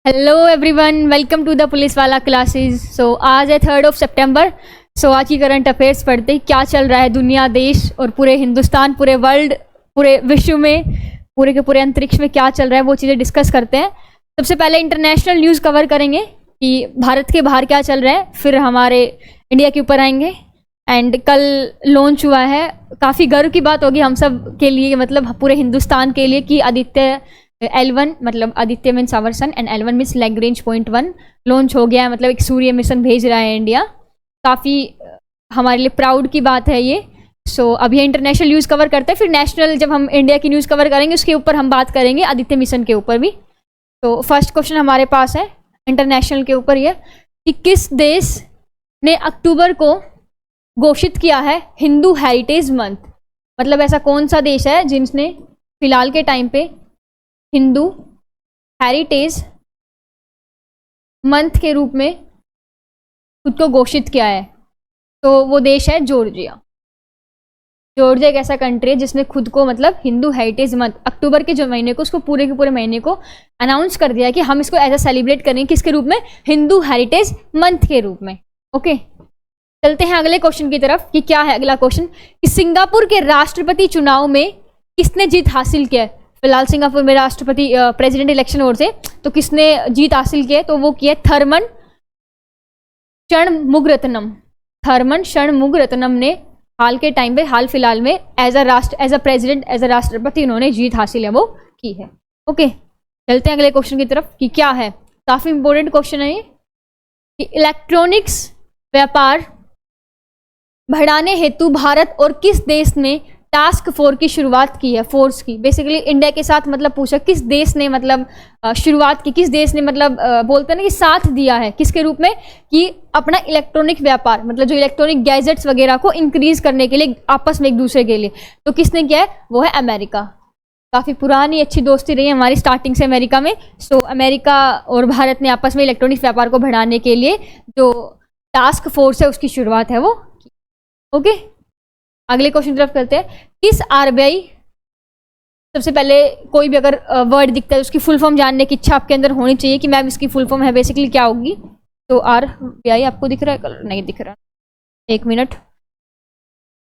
Hello everyone, welcome to the police वाला classes. So आज है 3 सितंबर। सो आज की करंट अफेयर्स पढ़ते क्या चल रहा है दुनिया, देश और पूरे हिंदुस्तान, पूरे वर्ल्ड, पूरे विश्व में, पूरे के पूरे अंतरिक्ष में क्या चल रहा है वो चीज़ें डिस्कस करते हैं। सबसे पहले इंटरनेशनल न्यूज़ कवर करेंगे कि भारत के बाहर क्या चल रहा है, फिर हमारे इंडिया के ऊपर आएंगे। एंड कल लॉन्च हुआ है, काफ़ी गर्व की बात होगी हम सब के लिए, मतलब पूरे हिंदुस्तान के लिए, कि आदित्य L1 मतलब Aditya means our sun and L1 means Lagrange point 1 launch हो गया है। मतलब एक सूर्य मिशन भेज रहा है इंडिया। काफ़ी हमारे लिए प्राउड की बात है ये। सो अभी इंटरनेशनल न्यूज़ कवर करते हैं, फिर नेशनल जब हम इंडिया की न्यूज़ कवर करेंगे उसके ऊपर हम बात करेंगे आदित्य मिशन के ऊपर भी। तो फर्स्ट क्वेश्चन हमारे पास है इंटरनेशनल के ऊपर ये कि किस देश ने अक्टूबर को घोषित किया है हिंदू हेरिटेज मंथ। मतलब ऐसा कौन सा देश है जिसने फिलहाल के टाइम पे हिंदू हेरिटेज मंथ के रूप में खुद को घोषित किया है। तो वो देश है जॉर्जिया। जॉर्जिया एक ऐसा कंट्री है जिसने खुद को मतलब हिंदू हेरिटेज मंथ अक्टूबर के जो महीने को, उसको पूरे के पूरे महीने को अनाउंस कर दिया कि हम इसको ऐसा सेलिब्रेट करेंगे, किसके रूप में, हिंदू हेरिटेज मंथ के रूप में। ओके, चलते हैं अगले क्वेश्चन की तरफ कि क्या है अगला क्वेश्चन कि सिंगापुर के राष्ट्रपति चुनाव में किसने जीत हासिल किया है। फिलहाल सिंगापुर में राष्ट्रपति प्रेसिडेंट इलेक्शन हो रहे थे, तो किसने जीत हासिल की है, तो वो किया थर्मन षणमुगरत्नम। थर्मन षणमुगरत्नम ने हाल के टाइम पे, हाल फिलहाल में as a president, as a राष्ट्रपति उन्होंने जीत हासिल है वो की है। ओके, चलते हैं अगले क्वेश्चन की तरफ कि क्या है। काफी इंपॉर्टेंट क्वेश्चन है ये कि इलेक्ट्रॉनिक्स व्यापार बढ़ाने हेतु भारत और किस देश ने टास्क फोर्स की शुरुआत की है। फोर्स की बेसिकली इंडिया के साथ मतलब पूछा किस देश ने मतलब शुरुआत की, किस देश ने मतलब बोलते हैं ना कि साथ दिया है, किसके रूप में, कि अपना इलेक्ट्रॉनिक व्यापार मतलब जो इलेक्ट्रॉनिक गैजेट्स वगैरह को इंक्रीज करने के लिए आपस में एक दूसरे के लिए। तो किसने किया है, वो है अमेरिका। काफ़ी पुरानी अच्छी दोस्ती रही है हमारी स्टार्टिंग से अमेरिका में। सो अमेरिका और भारत ने आपस में इलेक्ट्रॉनिक व्यापार को बढ़ाने के लिए जो टास्क फोर्स है उसकी शुरुआत है वो। ओके, अगले क्वेश्चन तरफ करते हैं। किस आरबीआई, सबसे पहले कोई भी अगर वर्ड दिखता है उसकी फुल फॉर्म जानने की इच्छा आपके अंदर होनी चाहिए कि मैम इसकी फुल फॉर्म है बेसिकली क्या होगी। तो आरबीआई आपको दिख रहा है, कलर नहीं दिख रहा, एक मिनट,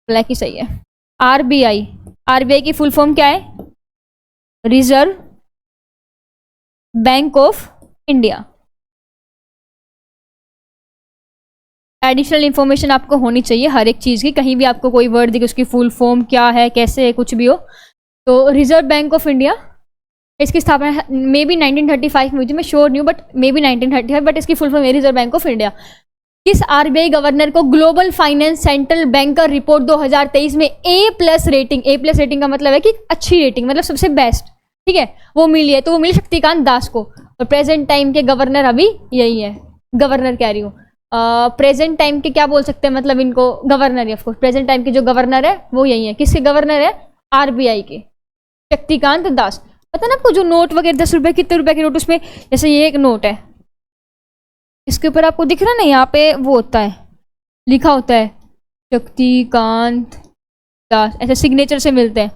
ब्लैक ही सही है। आरबीआई, आरबीआई की फुल फॉर्म क्या है, reserve bank of India. Additional information आपको होनी चाहिए हर एक चीज़ की, कहीं भी आपको कोई वर्ड दिखे उसकी फुल फॉर्म क्या है, कैसे है, कुछ भी हो। तो रिजर्व बैंक ऑफ इंडिया, इसकी स्थापना मे बी 1935 में हुई थी, मैं श्योर नहीं हूँ बट मे बी 1935, बट इसकी फुल फॉर्म है रिजर्व बैंक ऑफ इंडिया। किस आरबीआई गवर्नर को global finance central banker report 2023 में A+ रेटिंग, A+ रेटिंग का मतलब है कि अच्छी रेटिंग, मतलब सबसे बेस्ट, ठीक है, वो मिली है। तो वो मिली शक्तिकांत दास को। और प्रेजेंट टाइम के गवर्नर अभी यही है, गवर्नर कह रही हूँ, प्रेजेंट टाइम के क्या बोल सकते हैं, मतलब इनको गवर्नर है, ऑफकोर्स प्रेजेंट टाइम के जो गवर्नर है वो यही है। किसके गवर्नर है, आरबीआई के, शक्तिकांत दास। पता ना आपको जो नोट वगैरह 10 रुपए, कितने रुपए के नोट, उसमें जैसे ये एक नोट है, इसके ऊपर आपको दिख रहा है ना, यहाँ पे वो होता है, लिखा होता है शक्तिकांत दास, ऐसे सिग्नेचर से मिलते हैं।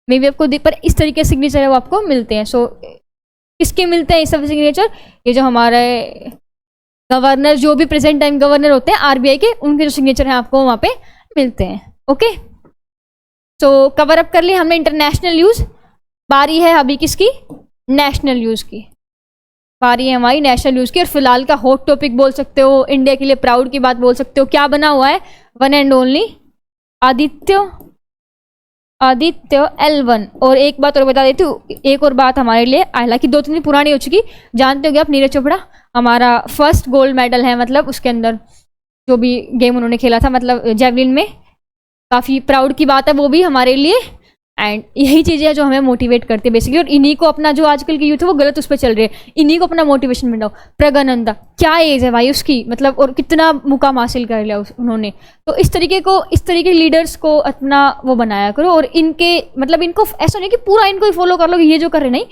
मे बी आपको पर इस तरीके से सिग्नेचर है वो आपको मिलते हैं। सो किसके मिलते हैं ये सब सिग्नेचर, ये जो हमारे गवर्नर, जो भी प्रेजेंट टाइम गवर्नर होते हैं आरबीआई के, उनके जो सिग्नेचर हैं आपको वहाँ पे मिलते हैं। ओके, सो कवर अप कर लिया हमने इंटरनेशनल न्यूज़। बारी है अभी किसकी, नेशनल न्यूज़ की। बारी है हमारी नेशनल न्यूज़ की, और फिलहाल का हॉट टॉपिक बोल सकते हो, इंडिया के लिए प्राउड की बात बोल सकते हो। क्या बना हुआ है, one and only Aditya L1। और एक बात और बता देती हूँ, एक और बात हमारे लिए, हालांकि 2-3 दिन पुरानी हो चुकी, जानते होंगे आप, नीरज चोपड़ा हमारा फर्स्ट गोल्ड मेडल है, मतलब उसके अंदर जो भी गेम उन्होंने खेला था, मतलब जेवलिन में, काफ़ी प्राउड की बात है वो भी हमारे लिए। एंड यही चीज़ें हैं जो हमें मोटिवेट करती है बेसिकली, और इन्हीं को अपना, जो आजकल की यूथ है वो गलत उस पर चल रही है, इन्हीं को अपना मोटिवेशन बनाओ। प्रज्ञानंदा, क्या एज है भाई उसकी, मतलब और कितना मुकाम हासिल कर लिया उन्होंने। तो इस तरीके लीडर्स को अपना वो बनाया करो, और इनके मतलब इनको ऐसा नहीं कि पूरा इनको ही फॉलो कर लो कि ये जो कर रहे, नहीं,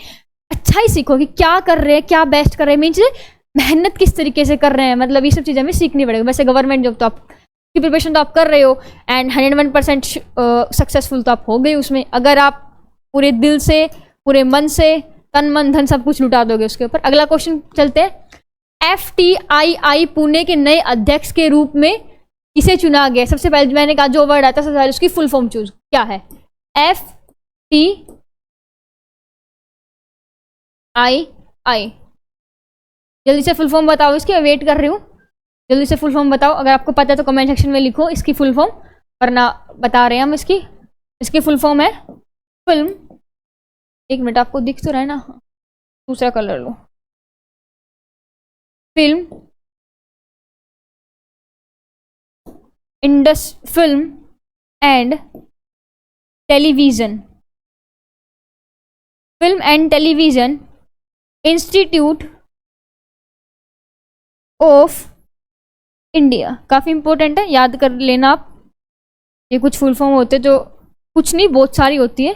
अच्छा ही सीखो कि क्या कर रहे हैं, क्या बेस्ट कर रहे हैं, मेन चीज़ मेहनत किस तरीके से कर रहे हैं, मतलब ये सब चीज़ें हमें सीखनी पड़ेगी। वैसे गवर्नमेंट जॉब तो आप की प्रिपरेशन तो आप कर रहे हो एंड 101% सक्सेसफुल तो आप हो गए उसमें, अगर आप पूरे दिल से, पूरे मन से, तन मन धन सब कुछ लुटा दोगे उसके ऊपर। अगला क्वेश्चन चलते हैं। FTII पुणे के नए अध्यक्ष के रूप में किसे चुना गया? सबसे पहले मैंने कहा जो वर्ड आता है सबसे पहले उसकी फुल फॉर्म चूज क्या है? FTII, जल्दी से फुल फॉर्म बताओ इसकी, मैं वेट कर रही हूँ। जल्दी से फुल फॉर्म बताओ, अगर आपको पता है तो कमेंट सेक्शन में लिखो इसकी फुल फॉर्म, वरना बता रहे हैं हम इसकी फुल फॉर्म है फिल्म, एक मिनट आपको दिख तो रहा है ना, दूसरा colour low, film and television, film and television institute of India. काफी इंपॉर्टेंट है, याद कर लेना आप। ये कुछ फुल फॉर्म होते जो कुछ नहीं बहुत सारी होती है,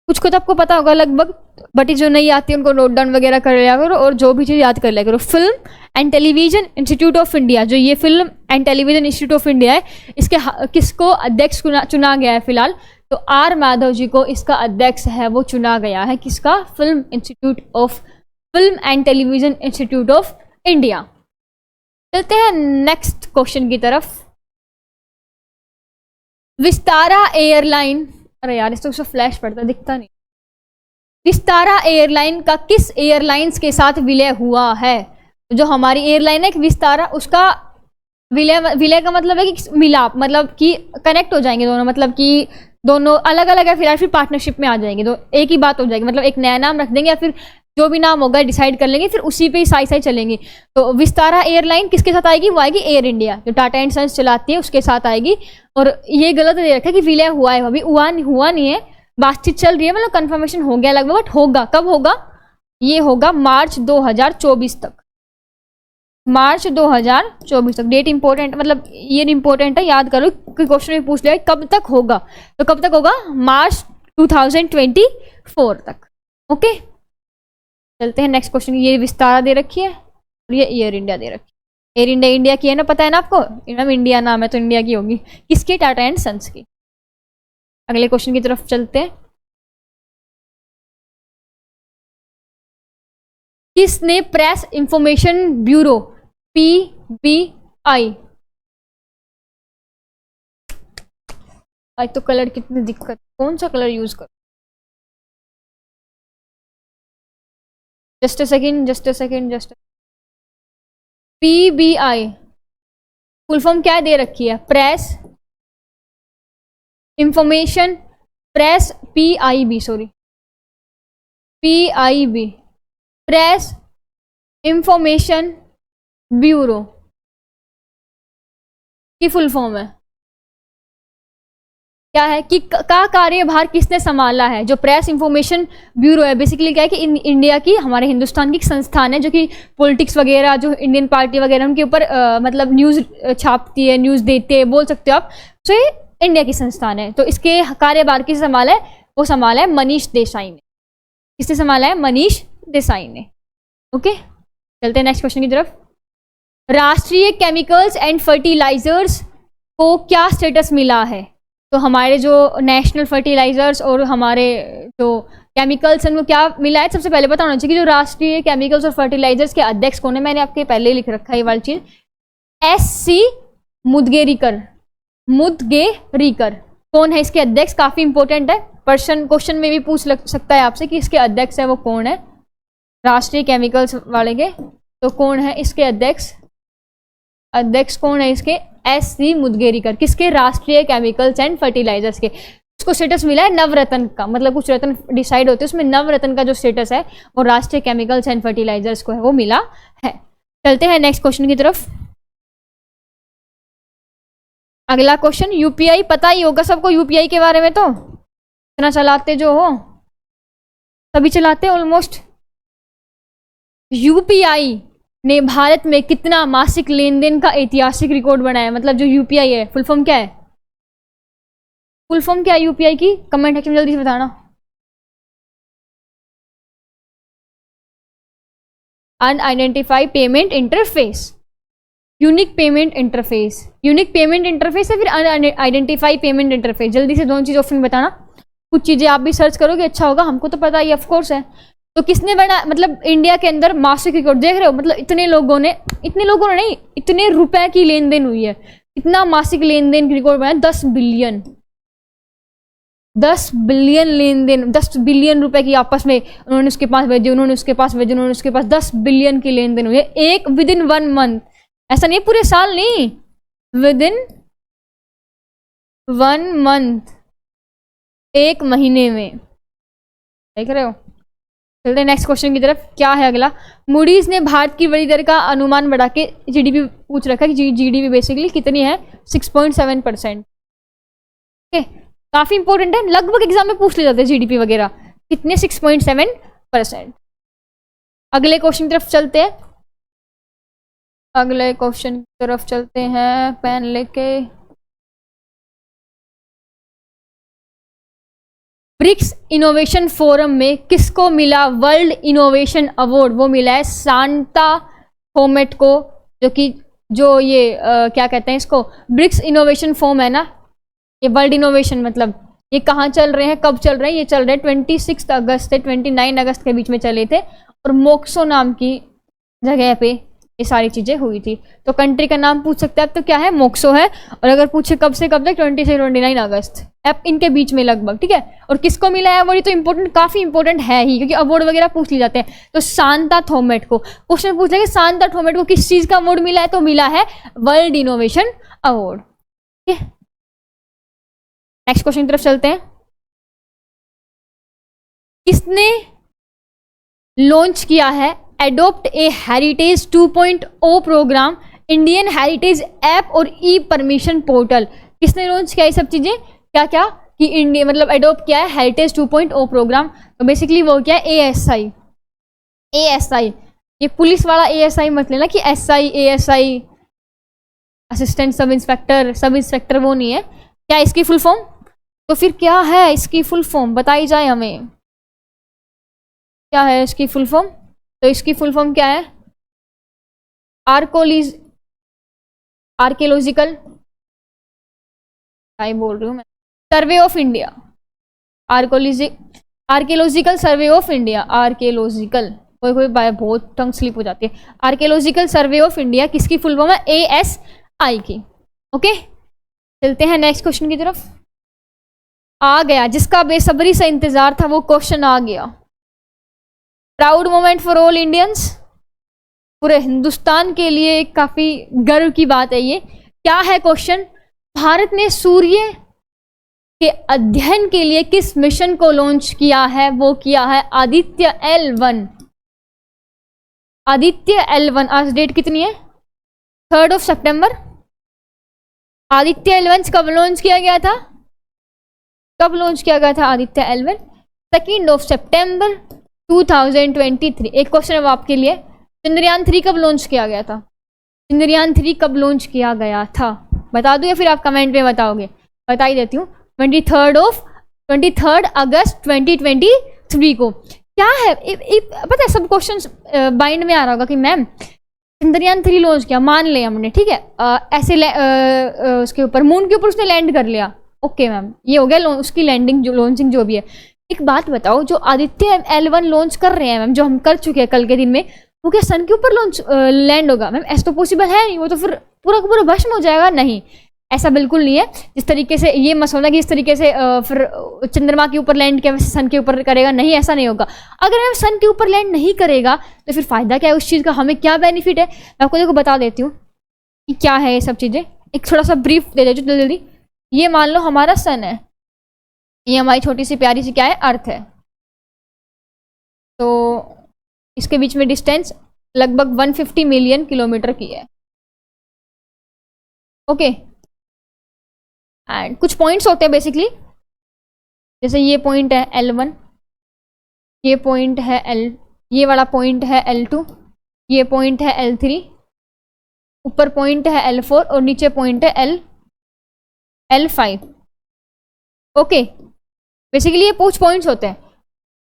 कुछ को तो आपको पता होगा लगभग, बट जो नहीं आती है उनको नोट डाउन वगैरह कर लिया करो और जो भी चीज़ याद कर लिया करो। Film and television institute of India, जो ये film and television institute of India है, इसके किसको अध्यक्ष चुना गया है फिलहाल? तो आर माधव जी को इसका अध्यक्ष है वो चुना गया है। किसका? Film and television institute of India. चलते हैं नेक्स्ट क्वेश्चन की तरफ। विस्तारा एयरलाइन, अरे यार इस तो फ्लैश पड़ता दिखता नहीं। विस्तारा एयरलाइन का किस एयरलाइंस के साथ विलय हुआ है? जो हमारी एयरलाइन है विस्तारा, उसका विलय का मतलब है कि मिलाप, मतलब कि कनेक्ट हो जाएंगे दोनों, मतलब कि दोनों अलग अलग है फिर पार्टनरशिप में आ जाएंगे, तो एक ही बात हो जाएगी, मतलब एक नया नाम रख देंगे या फिर जो भी नाम होगा डिसाइड कर लेंगे, फिर उसी पे ही साई साई चलेंगे। तो विस्तारा एयरलाइन किसके साथ आएगी? वो आएगी एयर इंडिया, जो टाटा एंड सन्स चलाती है उसके साथ आएगी। और ये गलत दे रखा है कि विलय हुआ है, अभी हुआ नहीं है, बातचीत चल रही है, मतलब कंफर्मेशन हो गया लगभग, बट होगा कब होगा? ये होगा मार्च 2024 तक, मार्च 2024 तक। डेट इंपॉर्टेंट, मतलब ये इंपॉर्टेंट है, याद करो कि क्वेश्चन में पूछ लिया कब तक होगा, तो कब तक होगा? मार्च 2024 तक। ओके, चलते हैं नेक्स्ट क्वेश्चन। ये विस्तारा दे रखी है और ये एयर इंडिया दे रखी है। एयर इंडिया इंडिया की है ना, पता है ना आपको, नाम इंडिया नाम है तो इंडिया की होगी। किसकी? टाटा एंड सन्स की। अगले क्वेश्चन की तरफ चलते हैं। किसने प्रेस इंफॉर्मेशन ब्यूरो PBI, आज तो कलर कितनी दिक्कत, कौन सा कलर यूज करो? Just a second. PBI full form क्या दे रखी है? Press information, press PIB, press information bureau की फुल फॉर्म है क्या है कि का कार्यभार किसने संभाला है? जो प्रेस इंफॉर्मेशन ब्यूरो है बेसिकली क्या है कि इंडिया की, हमारे हिंदुस्तान की एक संस्थान है जो कि पॉलिटिक्स वगैरह, जो इंडियन पार्टी वगैरह उनके ऊपर मतलब न्यूज़ छापती है, न्यूज़ देते हैं, बोल सकते हो आप। तो ये इंडिया की संस्थान है, तो इसके कार्यभार किसने संभाला है? वो संभाला है मनीष देसाई ने। किसने संभाला है? मनीष देसाई ने। ओके, चलते हैं नेक्स्ट क्वेश्चन की तरफ। राष्ट्रीय केमिकल्स एंड फर्टिलाइजर्स को क्या स्टेटस मिला है? तो हमारे जो नेशनल फर्टिलाइजर्स और हमारे जो केमिकल्स हैं उनको क्या मिला है? सबसे पहले पता होना चाहिए कि जो राष्ट्रीय केमिकल्स और फर्टिलाइजर्स के अध्यक्ष कौन है। मैंने आपके पहले ही लिख रखा है ये वाली चीज, SC मुदगेरीकर कौन है इसके अध्यक्ष? काफी इंपॉर्टेंट है, क्वेश्चन में भी पूछ सकता है आपसे कि इसके अध्यक्ष है वो कौन है, राष्ट्रीय केमिकल्स वाले के। तो कौन है इसके अध्यक्ष? अध्यक्ष कौन है इसके? SC मुदगेरीकर। किसके? राष्ट्रीय केमिकल्स एंड फर्टिलाइजर्स के। उसको स्टेटस मिला है नवरत्न का, मतलब कुछ रत्न डिसाइड होते हैं, उसमें नवरत्न का जो स्टेटस है वो राष्ट्रीय केमिकल्स एंड फर्टिलाइजर्स को है, वो मिला है। चलते हैं नेक्स्ट क्वेश्चन की तरफ। अगला क्वेश्चन, UPI पता ही होगा सबको UPI के बारे में, तो इतना चलाते जो हो, सभी चलाते हैं ऑलमोस्ट। UPI ने भारत में कितना मासिक लेन देन का ऐतिहासिक रिकॉर्ड बनाया? मतलब जो UPI है फुल फॉर्म क्या है? फुल फॉर्म क्या है UPI की? कमेंट सेक्शन में जल्दी से बताना। Unidentified payment interface, unique payment interface, unique payment interface है फिर अनआइडेंटिफाइड पेमेंट इंटरफेस। जल्दी से दोनों चीज ऑप्शन बताना। कुछ चीजें आप भी सर्च करोगे अच्छा होगा, हमको तो पता ही ऑफ कोर्स है। तो किसने बना, मतलब इंडिया के अंदर मासिक रिकॉर्ड देख रहे हो, मतलब इतने लोगों ने नहीं, इतने रुपए की लेन देन हुई है, इतना मासिक लेन देन रिकॉर्ड बना, 10 बिलियन लेन देन, 10 बिलियन रुपए की आपस में उन्होंने उसके पास भेजे, उन्होंने उसके पास भेजे, उन्होंने उसके पास, 10 बिलियन की लेन देन हुई है एक विद इन 1 मंथ। ऐसा नहीं पूरे साल नहीं, विद इन 1 मंथ, एक महीने में, देख रहे हो। चलते हैं नेक्स्ट क्वेश्चन की तरफ। क्या है अगला? मूडीज ने भारत की वृद्धि दर का अनुमान बढ़ा के जीडीपी पूछ रखा है कि जीडीपी बेसिकली कितनी है, 6.7%। ओके, काफी इंपॉर्टेंट है, लगभग एग्जाम में पूछ ले जाते हैं जीडीपी वगैरह कितने, 6.7%। अगले क्वेश्चन की तरफ चलते हैं, पेन लेके। ब्रिक्स इनोवेशन फोरम में किसको मिला वर्ल्ड इनोवेशन अवार्ड? वो मिला है सांता थोमेट को, जो ये क्या कहते हैं इसको, ब्रिक्स इनोवेशन फोरम है ना, ये वर्ल्ड इनोवेशन, मतलब ये कहाँ चल रहे हैं, कब चल रहे हैं? ये चल रहे हैं 26 अगस्त से 29 अगस्त के बीच में चले थे, और मोक्सो नाम की जगह पे ये सारी चीजें हुई थी। तो कंट्री का नाम पूछ सकते हैं आप, तो क्या है, मोक्सो है। और अगर पूछे कब से कब तक, 20 से 29 अगस्त, अब इनके बीच में लगभग, ठीक है। और किसको मिला है अवार्ड? तो इंपॉर्टेंट, काफी इंपॉर्टेंट है ही, क्योंकि अवार्ड वगैरह पूछ लिए जाते हैं। तो सांता थोमेट को क्वेश्चन पूछ लेंगे, सांता थोमेट को किस चीज का अवार्ड मिला है? तो मिला है वर्ल्ड इनोवेशन अवार्ड। ठीक है, नेक्स्ट क्वेश्चन की तरफ चलते हैं। किसने लॉन्च किया है adopt a heritage 2.0 program, Indian heritage app और ई परमिशन पोर्टल? किसने लॉन्च किया ये सब चीजें? क्या क्या कि इंडिया, मतलब एडोप्ट किया है हेरिटेज 2.0 प्रोग्राम। तो बेसिकली वो क्या है, एएसआई, ये पुलिस वाला एएसआई मत लेना कि SI, ASI, assistant sub inspector वो नहीं है। क्या इसकी फुल फॉर्म? तो फिर क्या है इसकी फुल फॉर्म, बताई जाए हमें, क्या है इसकी फुल फॉर्म? तो इसकी फुल फॉर्म क्या है? आर्कियोलॉजिकल, क्या बोल रही हूँ मैं, survey of India, archaeological survey of India, archaeological, कोई बहुत टंग स्लिप हो जाती है। आर्कियोलॉजिकल सर्वे ऑफ इंडिया किसकी फुल फॉर्म है? एएसआई की। ओके, चलते हैं नेक्स्ट क्वेश्चन की तरफ। आ गया, जिसका बेसब्री से इंतजार था वो क्वेश्चन आ गया। Proud moment for all Indians, पूरे हिंदुस्तान के लिए काफी गर्व की बात है ये। क्या है क्वेश्चन? भारत ने सूर्य के अध्ययन के लिए किस मिशन को लॉन्च किया है? वो किया है आदित्य L1। आदित्य L1, आज डेट कितनी है? 3 सितंबर। आदित्य L1 कब लॉन्च किया गया था? आदित्य L1 2 सितंबर 2023। एक क्वेश्चन है वो आपके लिए, चंद्रयान 3 कब लॉन्च किया गया था? बता दूं या फिर आप कमेंट में बताओगे? बता ही देती हूँ, 23 अगस्त 2023 को। क्या है पता है, सब क्वेश्चन बाइंड में आ रहा होगा कि मैम चंद्रयान 3 लॉन्च किया, मान लिया हमने, ठीक है, ऐसे उसके ऊपर, मून के ऊपर उसने लैंड कर लिया, ओके मैम, ये हो गया उसकी लैंडिंग, जो लॉन्चिंग जो भी है। एक बात बताओ, जो आदित्य L1 लॉन्च कर रहे हैं मैम, जो हम कर चुके हैं कल के दिन में, वो क्या सन के ऊपर लैंड होगा? मैम ऐसा तो पॉसिबल है नहीं, वो तो फिर पूरा का पूरा भस्म हो जाएगा। नहीं, ऐसा बिल्कुल नहीं है। जिस तरीके से ये मत समझना कि इस तरीके से फिर चंद्रमा के ऊपर लैंड किया वैसे सन के ऊपर करेगा, नहीं, ऐसा नहीं होगा। अगर मैम सन के ऊपर लैंड नहीं करेगा तो फिर फायदा क्या है उस चीज़ का, हमें क्या बेनिफिट है? मैं आपको देखो बता देती हूँ कि क्या है ये सब चीज़ें। एक थोड़ा सा ब्रीफ दे देती हूँ जल्दी। ये मान लो हमारा सन है, ये हमारी छोटी सी प्यारी सी क्या है, अर्थ है। तो इसके बीच में डिस्टेंस लगभग 150 मिलियन किलोमीटर की है। ओके, एंड कुछ पॉइंट्स होते हैं बेसिकली, जैसे ये पॉइंट है L1, ये पॉइंट है ये वाला पॉइंट है L2, ये पॉइंट है L3, ऊपर पॉइंट है L4 और नीचे पॉइंट है L5। ओके, बेसिकली ये कुछ पॉइंट्स होते हैं।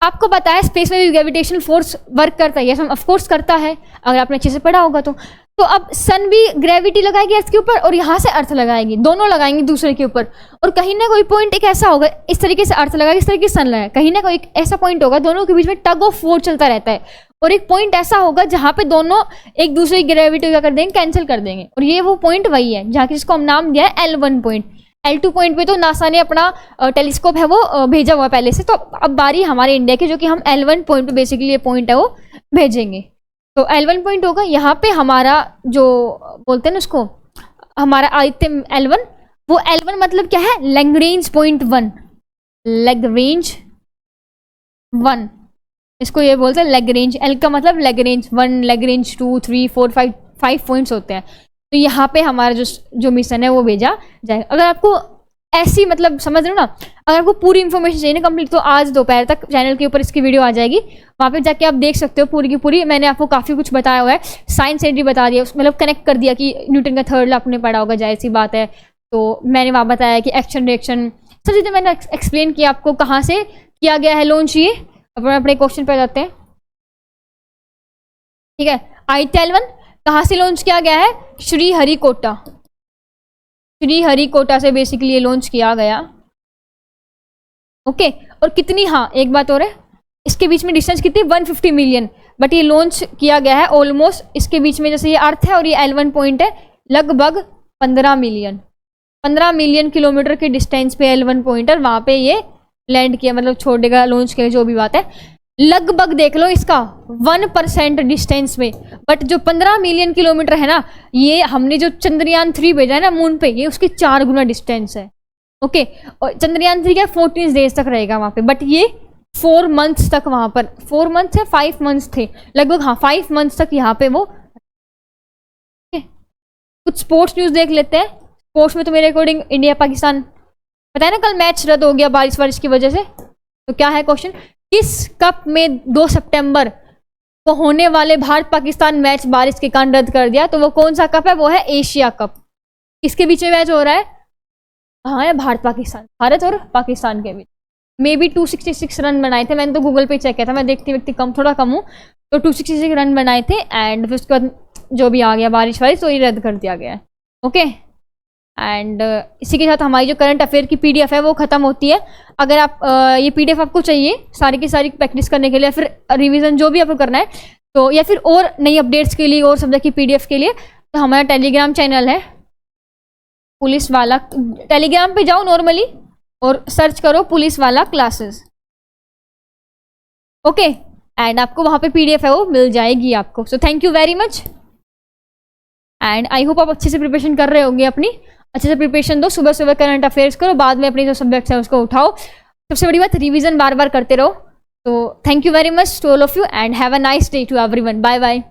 आपको पता है स्पेस में भी ग्रेविटेशनल फोर्स वर्क करता है, यस ऑफ कोर्स करता है, अगर आपने अच्छे से पढ़ा होगा तो अब सन भी ग्रेविटी लगाएगी अर्थ के ऊपर और यहाँ से अर्थ लगाएगी, दोनों लगाएंगे दूसरे के ऊपर, और कहीं ना कोई पॉइंट एक ऐसा होगा, इस तरीके से अर्थ लगाएगी, इस तरीके से सन लगाएगा, कहीं ना कोई एक ऐसा पॉइंट होगा दोनों के बीच में टग ऑफ वॉर चलता रहता है, और एक पॉइंट ऐसा होगा जहाँ पे दोनों एक दूसरे की ग्रेविटी क्या कर देंगे, कैंसिल कर देंगे, और ये वो पॉइंट वही है जहाँ की जिसको हम नाम दिया है L1 पॉइंट। L2 पॉइंट पे तो नासा ने अपना टेलीस्कोप है वो भेजा हुआ पहले से, तो अब बारी हमारे इंडिया की, जो कि हम L1 पॉइंट पे बेसिकली ये पॉइंट है वो भेजेंगे। तो L1 पॉइंट होगा यहाँ पे हमारा, जो बोलते हैं ना उसको, हमारा आदित्य L1, वो L1 मतलब क्या है, लैग्रेंज पॉइंट 1, लैग्रेंज 1, इसको ये बोलते हैं लैग्रेंज। L का मतलब लैग्रेंज 1, लैग्रेंज 2, 3, 4, 5 पॉइंट्स होते हैं। तो यहाँ पे हमारा जो मिशन है वो भेजा जाएगा। अगर आपको ऐसी मतलब समझ रहे हो ना, अगर आपको पूरी इन्फॉर्मेशन चाहिए ना कंप्लीट, तो आज दोपहर तक चैनल के ऊपर इसकी वीडियो आ जाएगी, वहाँ पे जाके आप देख सकते हो पूरी की पूरी। मैंने आपको काफ़ी कुछ बताया हुआ है, साइंस से भी बता दिया, मतलब कनेक्ट कर दिया कि न्यूटन का थर्ड लॉ आपने पढ़ा होगा, जाहिर सी बात है। तो मैंने वहाँ बताया कि एक्शन रिएक्शन सब चीज़ें मैंने एक्सप्लेन किया आपको, कहाँ से किया गया है लॉन्च। ये अपने क्वेश्चन पे जाते हैं, ठीक है। आदित्य L1 कहाँ से लॉन्च किया गया है, श्रीहरिकोटा, श्रीहरिकोटा से बेसिकली ये लॉन्च किया गया, ओके। और कितनी, हाँ एक बात और है, इसके बीच में डिस्टेंस कितनी, 150 मिलियन, बट ये लॉन्च किया गया है ऑलमोस्ट, इसके बीच में जैसे ये अर्थ है और ये L1 पॉइंट है, लगभग 15 मिलियन किलोमीटर के डिस्टेंस पे L1 पॉइंट है, वहाँ पे ये लैंड किया, मतलब छोड़ेगा, लॉन्च किया, जो भी बात है। लगभग देख लो इसका 1% डिस्टेंस में, बट जो 15 मिलियन किलोमीटर है ना, ये हमने जो चंद्रयान 3 भेजा है ना मून पे, ये उसकी 4 गुना डिस्टेंस है, ओके। और चंद्रयान 3 क्या 14 डेज तक रहेगा वहाँ पे, बट ये 4 मंथ्स तक वहाँ पर, 4 मंथ्स है 5 मंथ्स थे लगभग, हाँ 5 मंथ्स तक यहाँ पे वो। कुछ स्पोर्ट्स न्यूज़ देख लेते हैं। स्पोर्ट्स में तो मेरे अकॉर्डिंग इंडिया पाकिस्तान, पता है ना कल मैच रद्द हो गया बारिश की वजह से, तो क्या है क्वेश्चन, किस कप में 2 सितंबर को होने वाले भारत पाकिस्तान मैच बारिश के कारण रद्द कर दिया, तो वो कौन सा कप है, वो है एशिया कप। किसके बीच में मैच हो रहा है, हाँ है भारत और पाकिस्तान के बीच। मे बी 266 रन बनाए थे, मैंने तो गूगल पे चेक किया था, मैं देखती व्यक्ति थोड़ा कम हूँ, तो 266 रन बनाए थे, एंड फिर उसके बाद जो भी आ गया बारिश तो ये रद्द कर दिया गया है, ओके। एंड इसी के साथ हमारी जो करंट अफेयर की PDF है वो ख़त्म होती है। अगर आप ये PDF आपको चाहिए सारी की सारी प्रैक्टिस करने के लिए, फिर रिवीजन जो भी आपको करना है, तो या फिर और नई अपडेट्स के लिए और सब्जेक्ट की PDF के लिए, तो हमारा टेलीग्राम चैनल है पुलिस वाला, टेलीग्राम पे जाओ नॉर्मली और सर्च करो पुलिस वाला क्लासेस, ओके, एंड आपको वहाँ पे PDF है वो मिल जाएगी आपको। So thank you very much, and I hope आप अच्छे से प्रिपरेशन कर रहे होंगे, अपनी अच्छे से प्रिपरेशन दो, सुबह सुबह करंट अफेयर्स करो, बाद में अपनी जो सब्जेक्ट्स है उसको उठाओ, सबसे बड़ी बात रिवीजन बार बार करते रहो। तो thank you very much to all of you, and have a nice day to everyone, bye bye.